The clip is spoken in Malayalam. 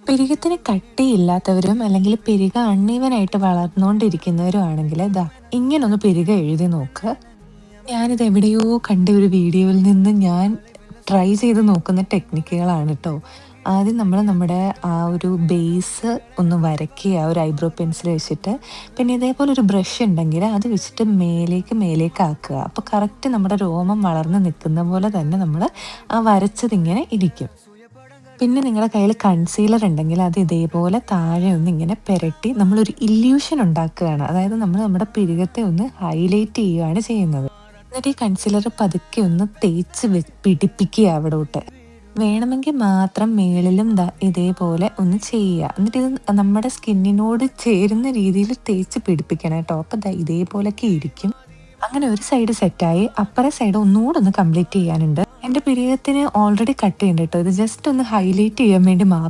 പെരുകത്തിന് കട്ടിയില്ലാത്തവരും അല്ലെങ്കിൽ പെരുക അണ്ണീവനായിട്ട് വളർന്നുകൊണ്ടിരിക്കുന്നവരും ആണെങ്കിൽ ദാ ഇങ്ങനൊന്ന് പെരുക എഴുതി നോക്ക്. ഞാനിത് എവിടെയോ കണ്ട ഒരു വീഡിയോയിൽ നിന്ന് ഞാൻ ട്രൈ ചെയ്ത് നോക്കുന്ന ടെക്നിക്കുകളാണ് കേട്ടോ. ആദ്യം നമ്മൾ നമ്മുടെ ആ ഒരു ബേസ് ഒന്ന് വരയ്ക്കുക ഒരു ഐബ്രോ പെൻസിൽ വെച്ചിട്ട്. പിന്നെ ഇതേപോലെ ഒരു ബ്രഷ് ഉണ്ടെങ്കിൽ അത് വെച്ചിട്ട് മേലേക്ക് മേലേക്ക് ആക്കുക. അപ്പോൾ കറക്റ്റ് നമ്മുടെ രോമം വളർന്ന് നിൽക്കുന്ന പോലെ തന്നെ നമ്മൾ ആ വരച്ചതിങ്ങനെ ഇരിക്കും. പിന്നെ നിങ്ങളുടെ കയ്യിൽ കൺസീലർ ഉണ്ടെങ്കിൽ അത് ഇതേപോലെ താഴെ ഒന്ന് ഇങ്ങനെ പുരട്ടി നമ്മളൊരു ഇല്യൂഷൻ ഉണ്ടാക്കുകയാണ്. അതായത് നമ്മൾ നമ്മുടെ പിരികത്തെ ഒന്ന് ഹൈലൈറ്റ് ചെയ്യുകയാണ് ചെയ്യുന്നത്. എന്നിട്ട് ഈ കൺസീലർ പതുക്കെ ഒന്ന് തേച്ച് പിടിപ്പിക്കുക അവിടോട്ട്. വേണമെങ്കിൽ മാത്രം മേളിലും ദാ ഇതേപോലെ ഒന്ന് ചെയ്യുക. എന്നിട്ട് ഇത് നമ്മുടെ സ്കിന്നിനോട് ചേരുന്ന രീതിയിൽ തേച്ച് പിടിപ്പിക്കണം കേട്ടോ. അപ്പം ദാ ഇതേപോലൊക്കെ ഇരിക്കും. അങ്ങനെ ഒരു സൈഡ് സെറ്റായി. അപ്പുറ സൈഡ് ഒന്നുകൂടെ ഒന്ന് കംപ്ലീറ്റ് ചെയ്യാനുണ്ട്. എൻ്റെ പിരികത്തിന് ഓൾറെഡി കട്ട് ചെയ്യുന്നുണ്ട് കേട്ടോ. ഇത് ജസ്റ്റ് ഒന്ന് ഹൈലൈറ്റ് ചെയ്യാൻ വേണ്ടി മാത്രം.